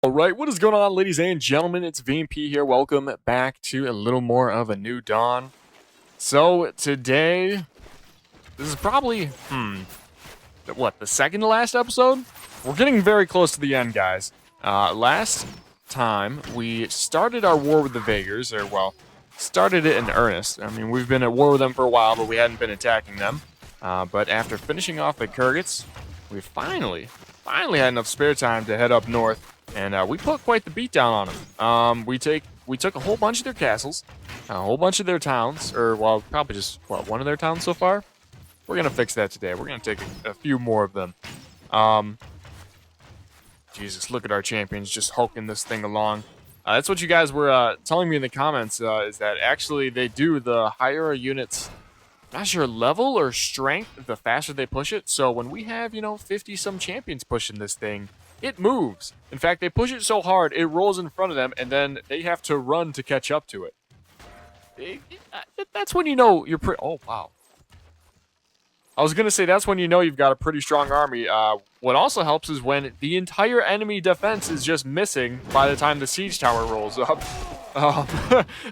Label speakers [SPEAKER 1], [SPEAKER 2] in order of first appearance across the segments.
[SPEAKER 1] All right, what is going on, ladies and gentlemen? It's VMP here. Welcome back to a little more of a new dawn. So today, this is probably the second to last episode. We're getting very close to the end, guys. Last time we started our war with the Vaegirs, started it in earnest. I mean, we've been at war with them for a while, but we hadn't been attacking them. But after finishing off the Kurgats, we finally had enough spare time to head up north. And we put quite the beat down on them. We took a whole bunch of their castles, a whole bunch of their towns, or probably just one of their towns so far. We're gonna fix that today. We're gonna take a few more of them. Jesus, look at our champions just hulking this thing along. That's what you guys were telling me in the comments. Is that actually they do the higher a unit's, not sure, level or strength, the faster they push it. So when we have 50 some champions pushing this thing, it moves. In fact, they push it so hard, it rolls in front of them, and then they have to run to catch up to it. That's when you know you're pretty... Oh, wow. I was going to say that's when you know you've got a pretty strong army. What also helps is when the entire enemy defense is just missing by the time the siege tower rolls up.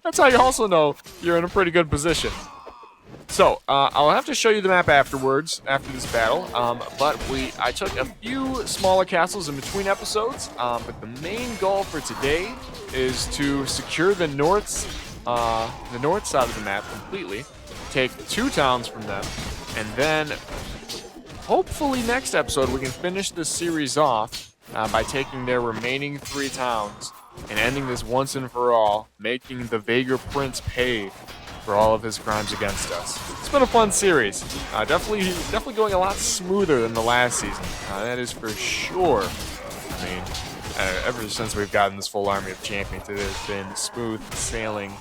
[SPEAKER 1] That's how you also know you're in a pretty good position. So, I'll have to show you the map afterwards, after this battle, but I took a few smaller castles in between episodes, but the main goal for today is to secure the north side of the map completely, take 2 towns from them, and then hopefully next episode we can finish this series off by taking their remaining 3 towns and ending this once and for all, making the Vaegir Prince pay for all of his crimes against us. It's been a fun series. Definitely going a lot smoother than the last season. That is for sure. I mean, ever since we've gotten this full army of champions, it has been smooth sailing.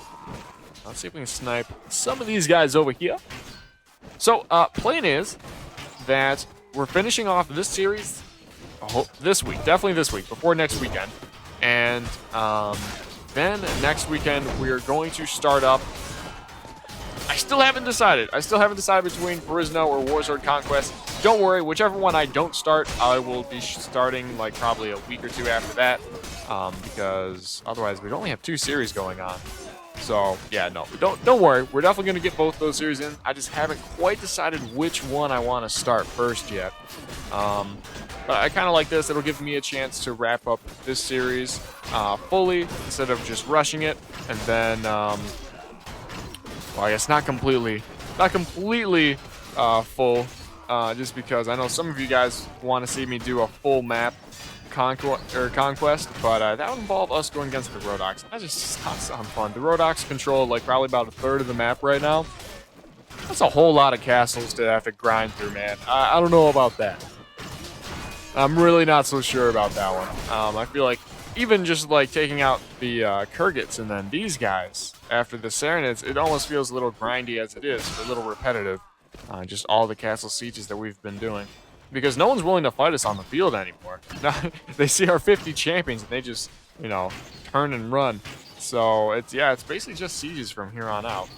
[SPEAKER 1] Let's see if we can snipe some of these guys over here. So, plan is that we're finishing off this series this week, definitely this week, before next weekend. And then next weekend, we're going to start up. I still haven't decided between Brisno or Warzone Conquest. Don't worry, whichever one I don't start, I will be starting like probably a week or 2 after that, because otherwise we'd only have 2 series going on. So yeah, no, don't worry. We're definitely gonna get both those series in. I just haven't quite decided which one I want to start first yet. But I kind of like this. It'll give me a chance to wrap up this series fully instead of just rushing it, and then. Well, I guess not completely full, just because I know some of you guys want to see me do a full map conquest, but that would involve us going against the Rodox. That just does not sound fun. The Rodox control like probably about 1/3 of the map right now. That's a whole lot of castles to have to grind through, man. I don't know about that. I'm really not so sure about that one. I feel like even just like taking out the Kurgats and then these guys after the Sarenids, it almost feels a little grindy as it is, a little repetitive. Just all the castle sieges that we've been doing. Because no one's willing to fight us on the field anymore. They see our 50 champions and they just, turn and run. So it's basically just sieges from here on out.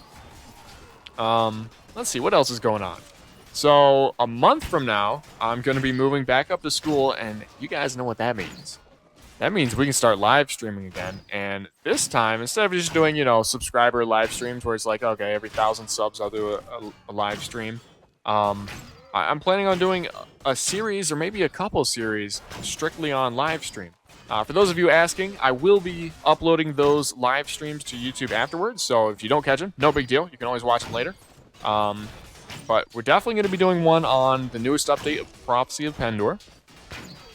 [SPEAKER 1] Let's see, what else is going on? So a month from now, I'm going to be moving back up to school, and you guys know what that means. That means we can start live streaming again, and this time, instead of just doing, subscriber live streams where it's like, okay, every 1,000 subs I'll do a live stream, I'm planning on doing a series, or maybe a couple series, strictly on live stream. For those of you asking, I will be uploading those live streams to YouTube afterwards, so if you don't catch them, no big deal, you can always watch them later. But we're definitely going to be doing one on the newest update of Prophecy of Pendor.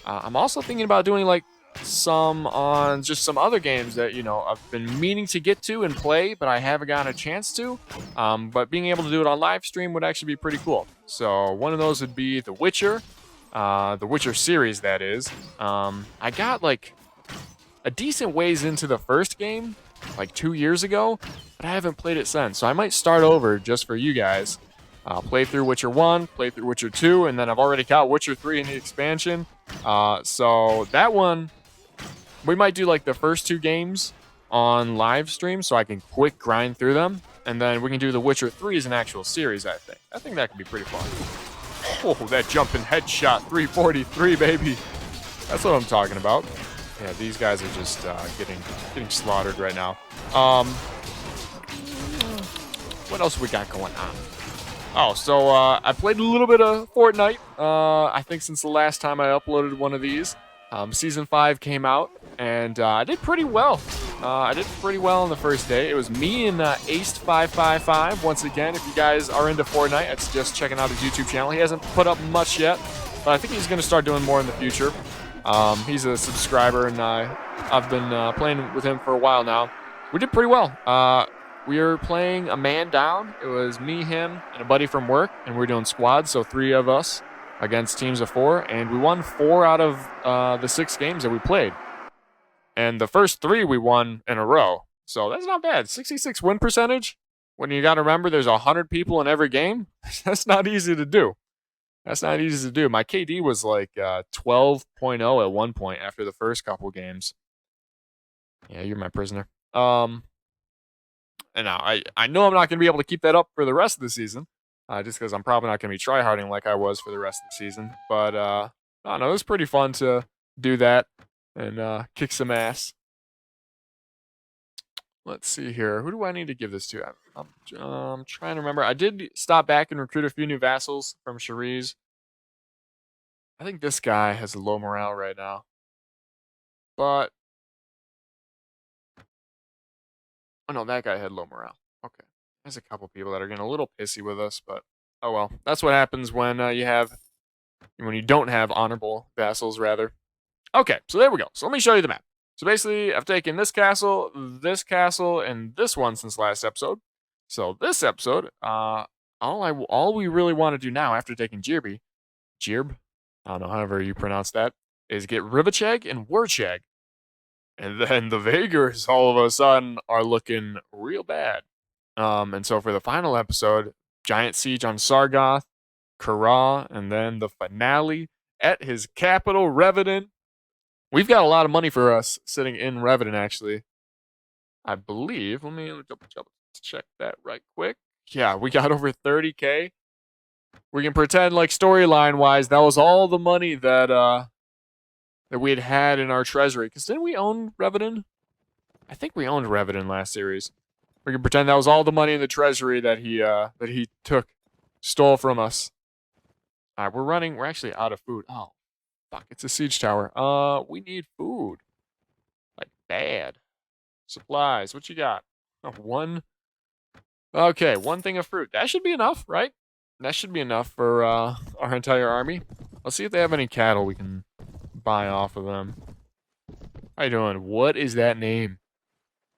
[SPEAKER 1] I'm also thinking about doing, like, some on just some other games that I've been meaning to get to and play, but I haven't gotten a chance to. But being able to do it on live stream would actually be pretty cool. So one of those would be The Witcher series, that is. I got like a decent ways into the first game like 2 years ago, but I haven't played it since. So I might start over just for you guys. Play through Witcher 1, play through Witcher 2, and then I've already got Witcher 3 in the expansion. So that one, we might do like the first 2 games on live stream so I can quick grind through them. And then we can do The Witcher 3 as an actual series, I think. I think that could be pretty fun. Oh, that jumping headshot, 343, baby. That's what I'm talking about. Yeah, these guys are just getting slaughtered right now. What else we got going on? Oh, so I played a little bit of Fortnite. I think since the last time I uploaded one of these, Season 5 came out, and I did pretty well. I did pretty well on the first day. It was me and Aced555. Once again, if you guys are into Fortnite, I suggest checking out his YouTube channel. He hasn't put up much yet, but I think he's going to start doing more in the future. He's a subscriber, and I've been playing with him for a while now. We did pretty well. We were playing a man down. It was me, him, and a buddy from work, and we were doing squads, so 3 of us against teams of 4, and we won 4 out of the 6 games that we played. And the first 3 we won in a row, so that's not bad. 66 win percentage, when you got to remember there's 100 people in every game, that's not easy to do. That's not easy to do. My KD was like 12.0 at one point after the first couple games. Yeah, you're my prisoner. And now I know I'm not going to be able to keep that up for the rest of the season, just because I'm probably not going to be tryharding like I was for the rest of the season. But I don't know, it was pretty fun to do that and kick some ass. Let's see here. Who do I need to give this to? I'm trying to remember. I did stop back and recruit a few new vassals from Cherise. I think this guy has a low morale right now. But oh no, that guy had low morale. Okay. There's a couple people that are getting a little pissy with us, but oh well. That's what happens when you don't have honorable vassals, rather. Okay, so there we go. So let me show you the map. So basically, I've taken this castle, and this one since last episode. So this episode, all we really want to do now after taking Jirb, I don't know, however you pronounce that, is get Wurcheg and Wurcheg. And then the Vaegirs all of a sudden are looking real bad. And so for the final episode, giant siege on Sargoth, Kara, and then the finale at his capital, Revenant. We've got a lot of money for us sitting in Revenant, actually. I believe. Let me double check that right quick. Yeah, we got over 30K. We can pretend like storyline-wise, that was all the money that we had in our treasury. Because didn't we own Revenant? I think we owned Revenant last series. We can pretend that was all the money in the treasury that he stole from us. All right, we're actually out of food. Oh, fuck, it's a siege tower. We need food. Like, bad. Supplies, what you got? Oh, 1. Okay, 1 thing of fruit. That should be enough, right? That should be enough for our entire army. Let's see if they have any cattle we can buy off of them. How you doing? What is that name?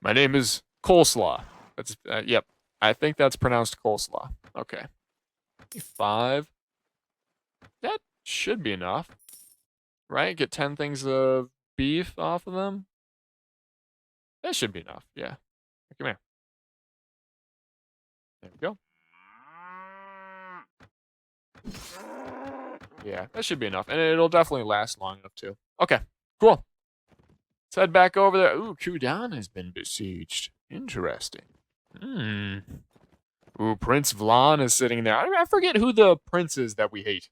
[SPEAKER 1] My name is Coleslaw. That's yep. I think that's pronounced coleslaw. Okay. 5. That should be enough. Right? Get 10 things of beef off of them. That should be enough. Yeah. Come here. There we go. Yeah, that should be enough. And it'll definitely last long enough, too. Okay, cool. Let's head back over there. Ooh, Kudan has been besieged. Interesting. Ooh, Prince Vlan is sitting there. I forget who the prince is that we hate.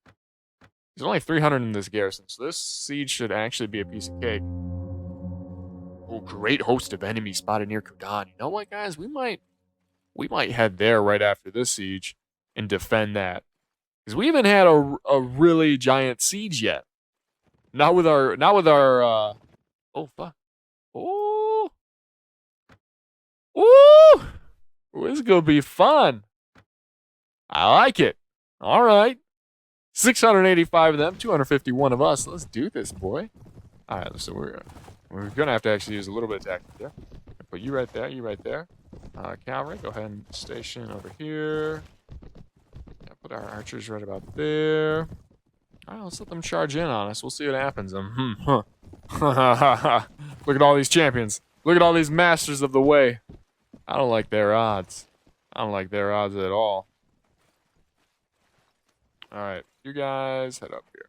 [SPEAKER 1] There's only 300 in this garrison, so this siege should actually be a piece of cake. Ooh, great host of enemies spotted near Kudan. You know what, guys? We might head there right after this siege and defend that. Because we haven't had a really giant siege yet. Not with our oh fuck. Oh. Ooh! This is gonna be fun. I like it. Alright. 685 of them, 251 of us. Let's do this, boy. Alright, so we're gonna have to actually use a little bit of tactic there. Put you right there, you right there. Cavalry, go ahead and station over here. Yeah, put our archers right about there. Alright, let's let them charge in on us. We'll see what happens. Look at all these champions. Look at all these masters of the way. I don't like their odds. I don't like their odds at all. Alright, you guys head up here.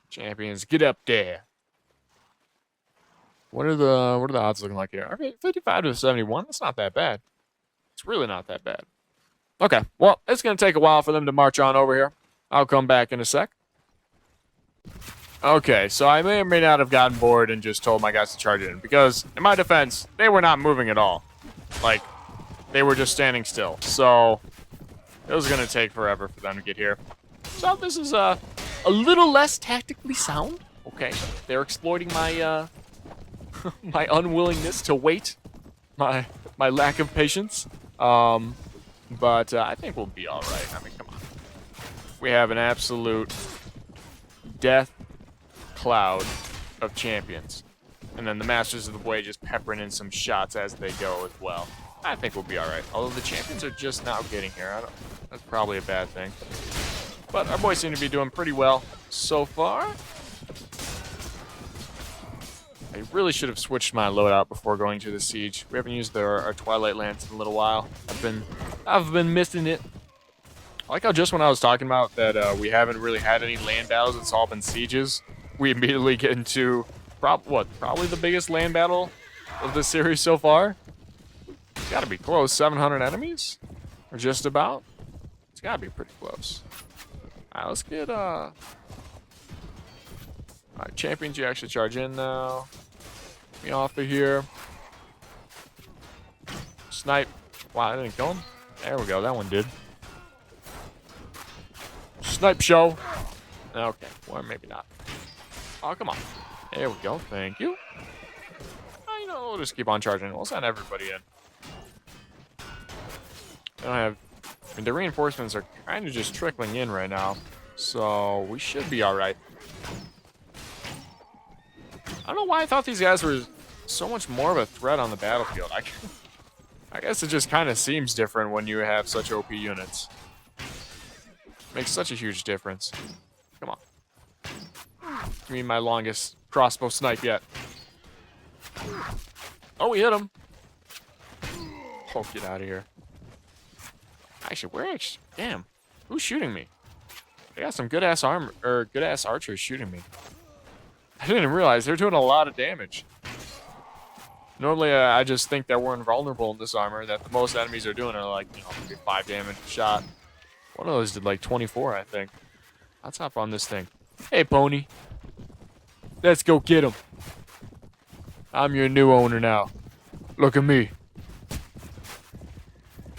[SPEAKER 1] Champions, get up there. What are the odds looking like here? Okay, 55 to 71. That's not that bad. It's really not that bad. Okay, well, it's going to take a while for them to march on over here. I'll come back in a sec. Okay, so I may or may not have gotten bored and just told my guys to charge in, because in my defense, they were not moving at all. Like, they were just standing still. So it was gonna take forever for them to get here. So this is a little less tactically sound. Okay, they're exploiting my my unwillingness to wait, my lack of patience. But I think we'll be all right. I mean, come on. We have an absolute death cloud of champions. And then the Masters of the Way just peppering in some shots as they go as well. I think we'll be alright. Although the champions are just now getting here. That's probably a bad thing. But our boys seem to be doing pretty well so far. I really should have switched my loadout before going to the siege. We haven't used our Twilight Lance in a little while. I've been missing it. I like how just when I was talking about that we haven't really had any land battles, it's all been sieges, we immediately get into probably the biggest land battle of this series so far. It's gotta be close. 700 enemies? Or just about? It's gotta be pretty close. Alright, let's get alright, champions, you actually charge in now. Get me off of here. Snipe. Wow, that didn't kill him. There we go, that one did. Snipe show. Okay, or maybe not. Oh, come on. There we go. Thank you. Oh, you know, we'll just keep on charging. We'll send everybody in. I mean, the reinforcements are kind of just trickling in right now, so we should be all right. I don't know why I thought these guys were so much more of a threat on the battlefield. I guess it just kind of seems different when you have such OP units. Makes such a huge difference. Come on. Give me my longest crossbow snipe yet. Oh, we hit him. Oh, get out of here. Actually, damn. Who's shooting me? They got some good-ass good-ass archers shooting me. I didn't even realize they're doing a lot of damage. Normally, I just think that we're invulnerable in this armor, that the most enemies are doing are like, you know, maybe 5 damage a shot. One of those did like 24, I think. Let's hop on this thing. Hey, pony. Let's go get him. I'm your new owner now. Look at me.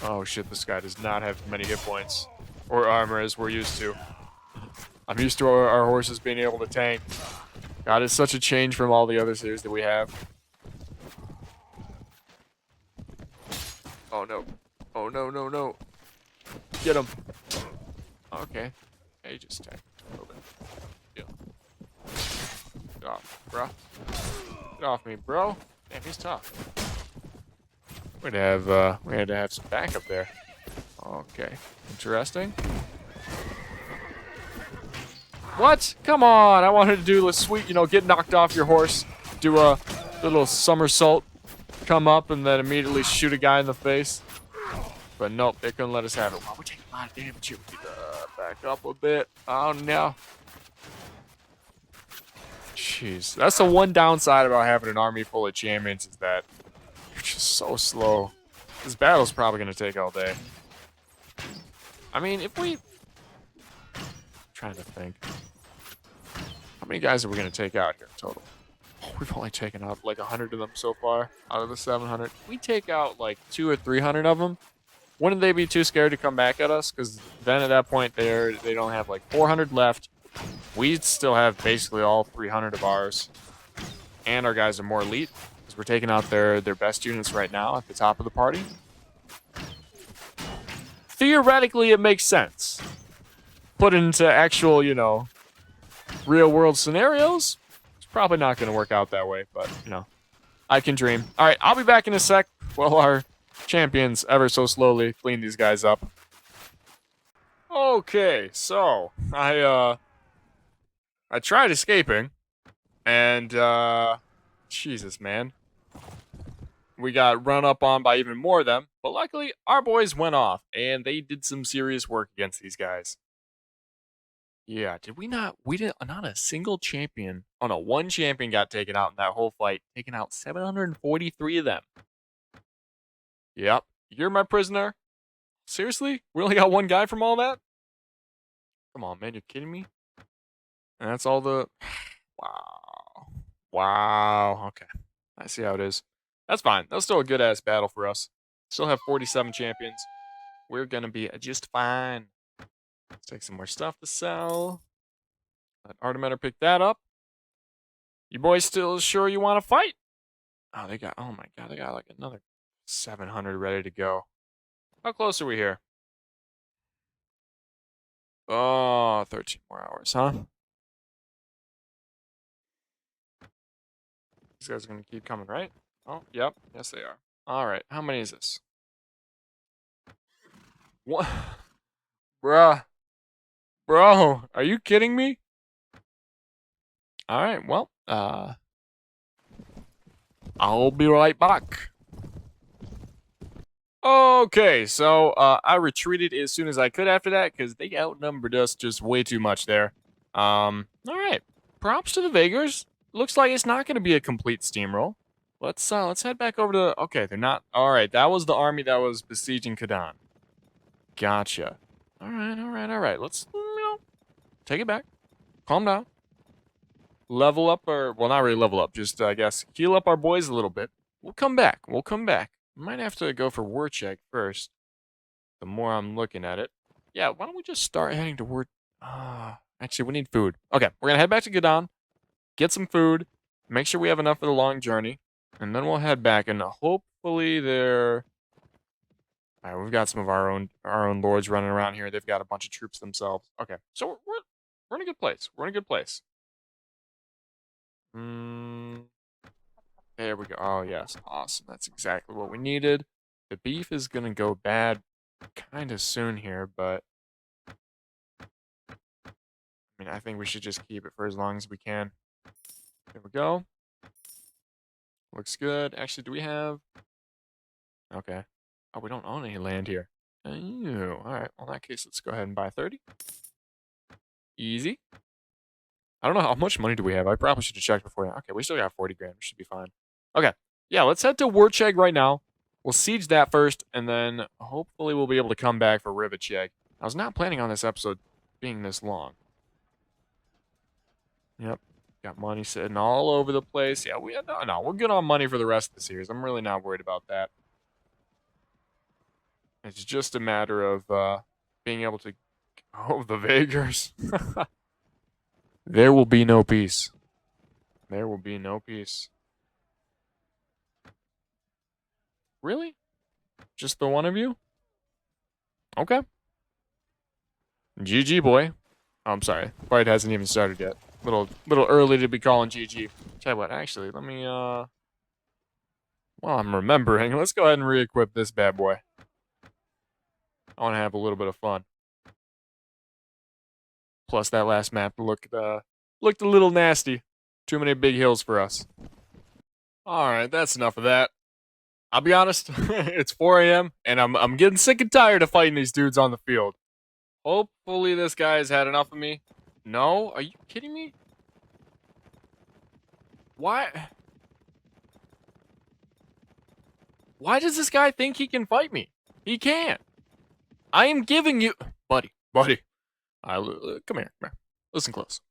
[SPEAKER 1] Oh shit, this guy does not have many hit points or armor as we're used to. I'm used to our horses being able to tank. God, it's such a change from all the other series that we have. Oh no. Oh no, no, no. Get him. Okay. Hey, just tank a little bit. Yeah. Get off, bro. Get off me, bro. Damn, he's tough. We had to have some backup there. Okay. Interesting. What? Come on! I wanted to do a sweet, you know, get knocked off your horse, do a little somersault, come up, and then immediately shoot a guy in the face. But nope, they couldn't let us have it. Wow, we're taking a lot of damage here. We need to back up a bit. Oh no. Jeez. That's the one downside about having an army full of champions, is that you're just so slow. This battle's probably going to take all day. I mean, if we... I'm trying to think. How many guys are we going to take out here total? Oh, we've only taken out like 100 of them so far out of the 700. We take out like 200 or 300 of them. Wouldn't they be too scared to come back at us? Because then at that point, they don't have like 400 left. We still have basically all 300 of ours. And our guys are more elite, because we're taking out their best units right now at the top of the party. Theoretically, it makes sense. Put into actual, you know, real-world scenarios, it's probably not going to work out that way. But, you know, I can dream. All right, I'll be back in a sec while our champions ever so slowly clean these guys up. Okay, so I tried escaping, and Jesus, man, we got run up on by even more of them. But luckily, our boys went off, and they did some serious work against these guys. Yeah, did we not? We didn't. Not a single champion. Oh no, one champion got taken out in that whole fight, taking out 743 of them. Yep, you're my prisoner. Seriously? We only got one guy from all that? Come on, man, you're kidding me? And that's all the... Wow. Wow. Okay. I see how it is. That's fine. That's still a good ass battle for us. Still have 47 champions. We're gonna be just fine. Let's take some more stuff to sell. Let Artimeter pick that up. You boys still sure you want to fight? Oh, they got. Oh my god, they got like another 700 ready to go. How close are we here? Oh, 13 more hours, huh? These guys are gonna keep coming, right? Oh, yep. Yes, they are. All right. How many is this? What? Bruh. Bro, are you kidding me? All right. Well, I'll be right back. Okay, so I retreated as soon as I could after that because they outnumbered us just way too much there. All right. Props to the Vaegirs. Looks like it's not going to be a complete steamroll. Let's head back over to. Okay, they're not. All right, that was the army that was besieging Kadan. Gotcha. All right, all right, all right. Let's take it back. Calm down. Level up, or well, not really level up. Just I guess heal up our boys a little bit. We'll come back. We'll come back. Might have to go for Wurcheg first. The more I'm looking at it. Yeah, why don't we just start heading to Wurcheg? Actually, we need food. Okay, we're going to head back to Gidon, get some food, make sure we have enough for the long journey, and then we'll head back, and hopefully they're... All right, we've got some of our own lords running around here. They've got a bunch of troops themselves. Okay, so we're in a good place. We're in a good place. There we go. Oh, yes. Awesome. That's exactly what we needed. The beef is going to go bad kind of soon here, but I mean, I think we should just keep it for as long as we can. There we go. Looks good. Actually, do we have... Okay. Oh, we don't own any land here. Oh, all right. Well, in that case, let's go ahead and buy 30. Easy. I don't know how much money do we have. I probably should have checked before. Okay, we still got 40 grand. We should be fine. Okay. Yeah, let's head to Wurcheg right now. We'll siege that first, and then hopefully we'll be able to come back for Rivacheg. I was not planning on this episode being this long. Yep. Got money sitting all over the place. Yeah, no, we're good on money for the rest of the series. I'm really not worried about that. It's just a matter of being able to... Oh, the Vaegirs. There will be no peace. There will be no peace. Really? Just the one of you? Okay. GG, boy. Oh, I'm sorry. The fight hasn't even started yet. Little early to be calling GG. Tell you what, actually, let me, while I'm remembering, let's go ahead and re-equip this bad boy. I want to have a little bit of fun. Plus, that last map looked a little nasty. Too many big hills for us. Alright, that's enough of that. I'll be honest, it's 4 a.m., and I'm getting sick and tired of fighting these dudes on the field. Hopefully this guy's had enough of me. No? Are you kidding me? Why? Why does this guy think he can fight me? He can't. I am giving you... Buddy. Come here. Listen close.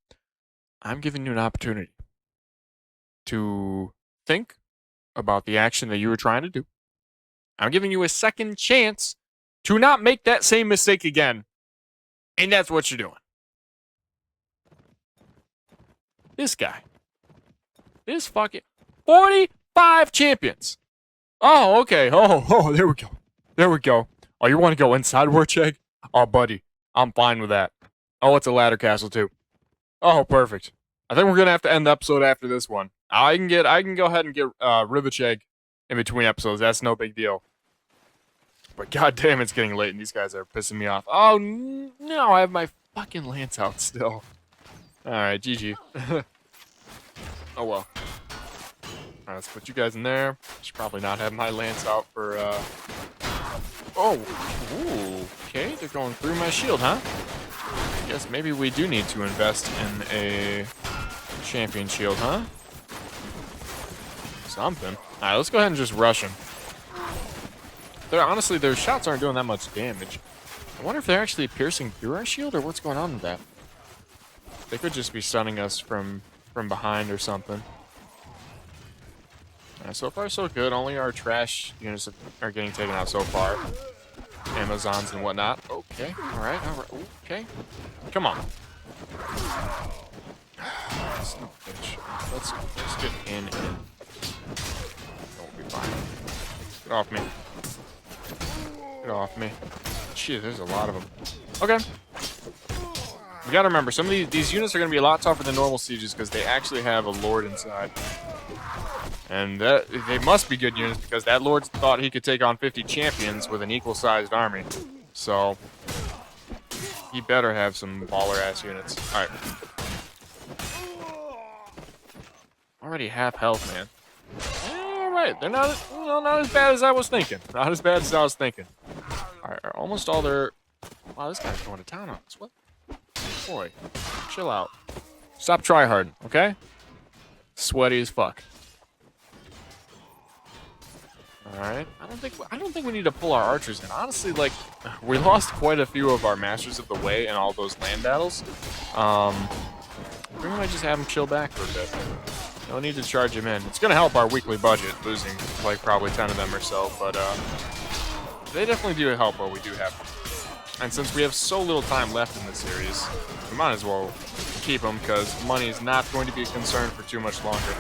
[SPEAKER 1] I'm giving you an opportunity to think about the action that you were trying to do. I'm giving you a second chance to not make that same mistake again. And that's what you're doing. This guy. This fucking... 45 champions. Oh, okay. Oh, there we go. There we go. Oh, you want to go inside Wurcheg? Oh, buddy. I'm fine with that. Oh, it's a ladder castle, too. Oh, perfect. I think we're going to have to end the episode after this one. I can go ahead and get Rivacheg in between episodes. That's no big deal. But goddamn, it's getting late, and these guys are pissing me off. Oh, no, I have my fucking lance out still. Alright, GG. Oh, well. Alright, let's put you guys in there. Should probably not have my lance out for, Oh, ooh, okay, they're going through my shield, huh? I guess maybe we do need to invest in a champion shield, huh? Something. Alright, let's go ahead and just rush them. Honestly, their shots aren't doing that much damage. I wonder if they're actually piercing through our shield, or what's going on with that? They could just be stunning us from from behind or something. So far, so good. Only our trash units are getting taken out so far. Amazons and whatnot. Okay, alright, okay. Come on. Son of a bitch. Let's get in. Don't be fine. Get off me. Get off me. Shit, there's a lot of them. Okay. We gotta remember, some of these units are gonna be a lot tougher than normal sieges because they actually have a lord inside. And they must be good units because that lord thought he could take on 50 champions with an equal-sized army. So, he better have some baller-ass units. Alright. Already half health, man. Alright, they're not as bad as I was thinking. Not as bad as I was thinking. Alright, almost all their... Wow, this guy's going to town on us. What? Boy, chill out. Stop tryharding, okay? Sweaty as fuck. Alright. I don't think we need to pull our archers in. Honestly, like, we lost quite a few of our Masters of the Way in all those land battles. We might just have them chill back for a bit. No need to charge him in. It's gonna help our weekly budget, losing like probably 10 of them or so, but they definitely do help while we do have them. And since we have so little time left in this series, we might as well keep them because money is not going to be a concern for too much longer.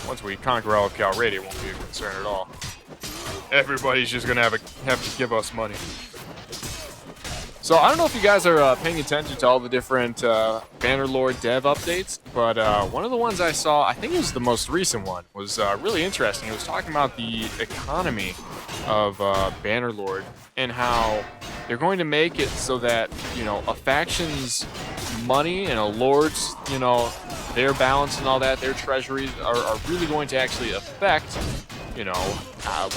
[SPEAKER 1] Once we conquer all of Calradia, it won't be a concern at all. Everybody's just gonna have to give us money. So I don't know if you guys are paying attention to all the different Bannerlord dev updates, but one of the ones I saw, I think it was the most recent one, was really interesting. It was talking about the economy of Bannerlord and how they're going to make it so that, you know, a faction's money and a lord's, you know, their balance and all that, their treasuries are really going to actually affect, you know,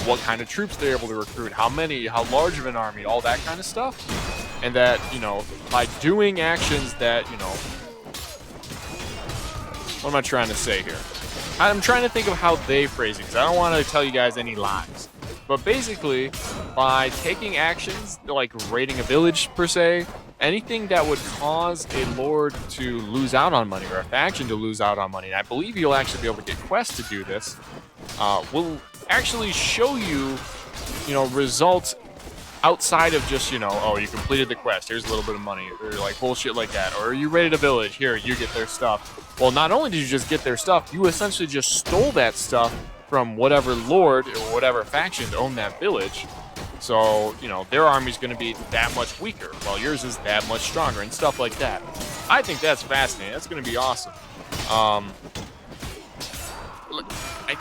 [SPEAKER 1] what kind of troops they're able to recruit, how many, how large of an army, all that kind of stuff. And that, you know, by doing actions that, you know... What am I trying to say here? I'm trying to think of how they phrase it, because I don't want to tell you guys any lies. But basically, by taking actions, like raiding a village, per se, anything that would cause a lord to lose out on money, or a faction to lose out on money, and I believe you'll actually be able to get quests to do this, will actually show you, you know, results outside of just, you know, oh, you completed the quest, here's a little bit of money, or like bullshit like that, or you raided a village, here, you get their stuff. Well, not only did you just get their stuff, you essentially just stole that stuff from whatever lord or whatever faction owned that village. So, you know, their army's going to be that much weaker, while yours is that much stronger, and stuff like that. I think that's fascinating. That's going to be awesome. I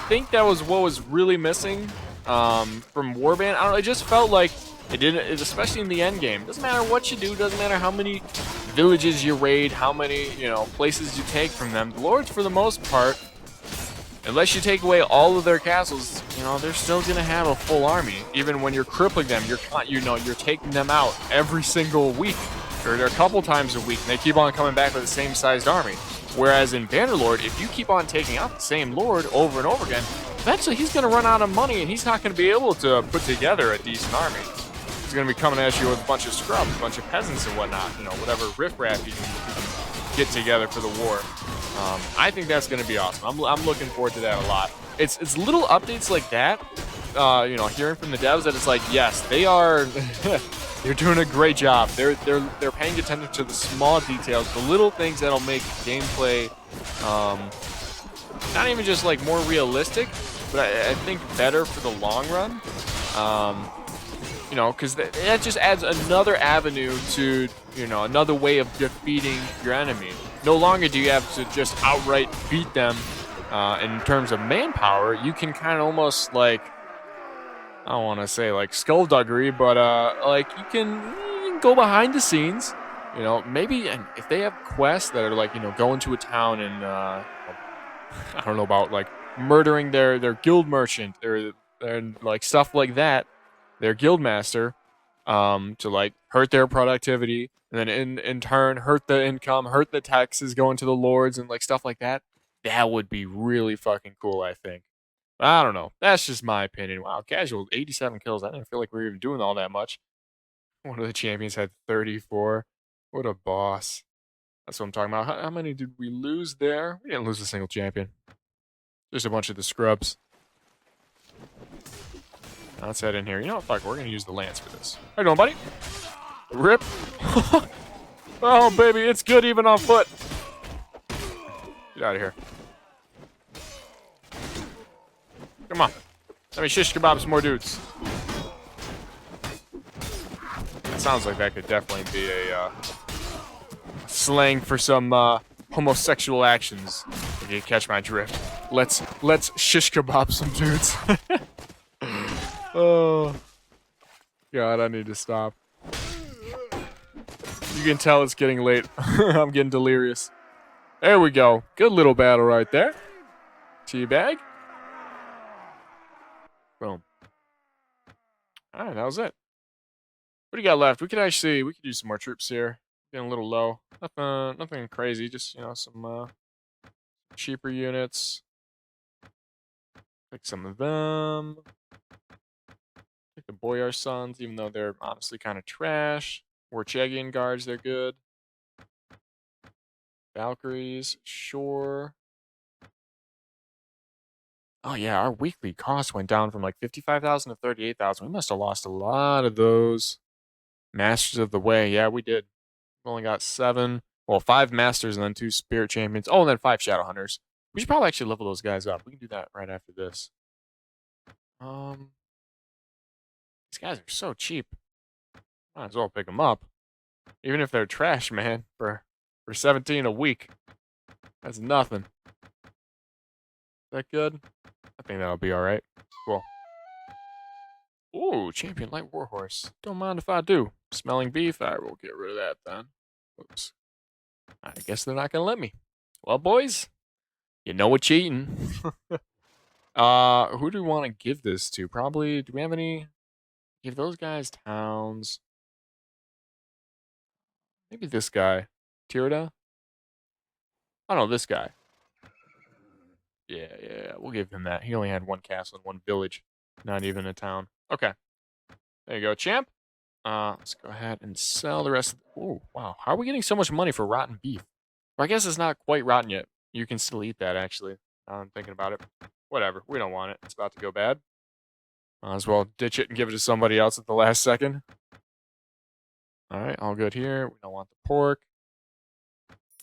[SPEAKER 1] think that was what was really missing from Warband. I don't know, it just felt like it didn't, especially in the end game. Doesn't matter what you do, doesn't matter how many villages you raid, how many, you know, places you take from them. The lords, for the most part, unless you take away all of their castles, you know, they're still gonna have a full army. Even when you're crippling them, you're taking them out every single week, or a couple times a week, and they keep on coming back with the same sized army. Whereas in Bannerlord, if you keep on taking out the same lord over and over again, eventually he's gonna run out of money, and he's not gonna be able to put together a decent army. He's going to be coming at you with a bunch of scrubs, a bunch of peasants and whatnot, you know, whatever riffraff you can get together for the war. I think that's going to be awesome. I'm looking forward to that a lot. It's little updates like that, you know, hearing from the devs that it's like, yes, they are, they're doing a great job. They're paying attention to the small details, the little things that'll make gameplay, not even just like more realistic, but I think better for the long run. You know, because that just adds another avenue to, you know, another way of defeating your enemy. No longer do you have to just outright beat them in terms of manpower. You can kind of almost like, I don't want to say like skullduggery, but like you can go behind the scenes. You know, maybe if they have quests that are like, you know, go into a town and I don't know about like murdering their guild merchant or like stuff like that. Their guildmaster, to like hurt their productivity, and then in turn hurt the income, hurt the taxes going to the lords and like stuff like that. That would be really fucking cool, I think. I don't know. That's just my opinion. Wow, casual 87 kills. I didn't feel like we were even doing all that much. One of the champions had 34. What a boss. That's what I'm talking about. How many did we lose there? We didn't lose a single champion. Just a bunch of the scrubs. Now let's head in here. You know what? Fuck, we're going to use the lance for this. How you doing, buddy? Rip. Oh, baby, it's good even on foot. Get out of here. Come on. Let me shish kebab some more dudes. That sounds like that could definitely be a slang for some homosexual actions. If you catch my drift. Let's shish kebab some dudes. Oh. God, I need to stop. You can tell it's getting late. I'm getting delirious. There we go. Good little battle right there. Teabag. Boom. Alright, that was it. What do you got left? We could use some more troops here. Getting a little low. Nothing crazy, just, you know, some cheaper units. Pick some of them. Pick the Boyar Sons, even though they're honestly kind of trash. Wurchegian guards, they're good. Valkyries, sure. Oh yeah, our weekly cost went down from like 55,000 to 38,000. We must have lost a lot of those. Masters of the Way, yeah, we did. We only got 5 Masters and then 2 Spirit Champions. Oh, and then 5 Shadow Hunters. We should probably actually level those guys up. We can do that right after this. These guys are so cheap. Might as well pick them up. Even if they're trash, man, for 17 a week. That's nothing. Is that good? I think that'll be alright. Cool. Ooh, Champion Light Warhorse. Don't mind if I do. Smelling Beef? Alright, we'll get rid of that then. Oops. I guess they're not gonna let me. Well, boys, you know what cheating. Who do we want to give this to? Probably, do we have any? Give those guys towns. Maybe this guy. Tirda? Oh no, this guy. Yeah, we'll give him that. He only had 1 castle and 1 village. Not even a town. Okay. There you go, champ. Let's go ahead and sell the rest of the... Oh, wow. How are we getting so much money for rotten beef? Well, I guess it's not quite rotten yet. You can still eat that, actually. I'm thinking about it. Whatever. We don't want it. It's about to go bad. Might as well ditch it and give it to somebody else at the last second. Alright, all good here. We don't want the pork.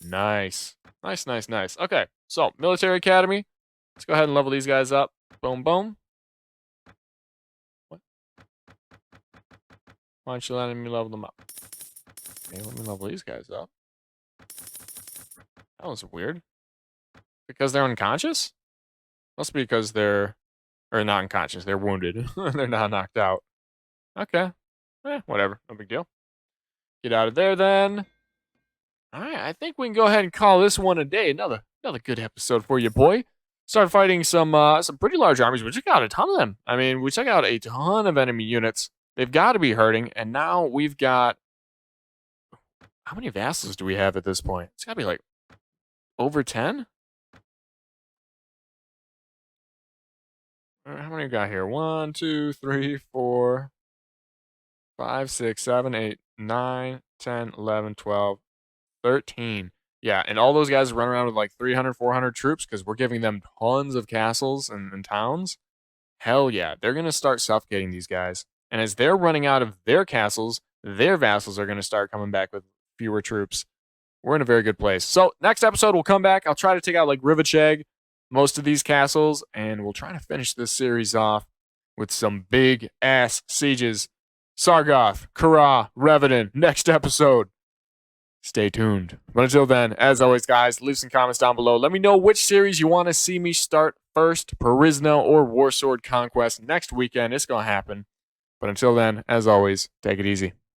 [SPEAKER 1] Nice. Nice. Okay, so, Military Academy. Let's go ahead and level these guys up. Boom, boom. What? Why don't you let me level them up? Okay, let me level these guys up. That was weird. Because they're unconscious? Must be because they're... Or not unconscious, they're wounded. They're not knocked out. Okay. Whatever. No big deal. Get out of there, then. Alright, I think we can go ahead and call this one a day. Another good episode for you, boy. Started fighting some pretty large armies. We took out a ton of them. I mean, we took out a ton of enemy units. They've got to be hurting. And now we've got... How many vassals do we have at this point? It's got to be like over 10? How many we got here? 1, 2, 3, 4, 5, 6, 7, 8, 9, 10, 11, 12, 13. Yeah, and all those guys run around with like 300, 400 troops because we're giving them tons of castles and towns. Hell yeah, they're going to start suffocating these guys. And as they're running out of their castles, their vassals are going to start coming back with fewer troops. We're in a very good place. So next episode, we'll come back. I'll try to take out like Wurcheg, most of these castles, and we'll try to finish this series off with some big-ass sieges. Sargoth, Kara, Revenant, next episode. Stay tuned. But until then, as always, guys, leave some comments down below. Let me know which series you want to see me start first, Parisna or Warsword Conquest. Next weekend, it's going to happen. But until then, as always, take it easy.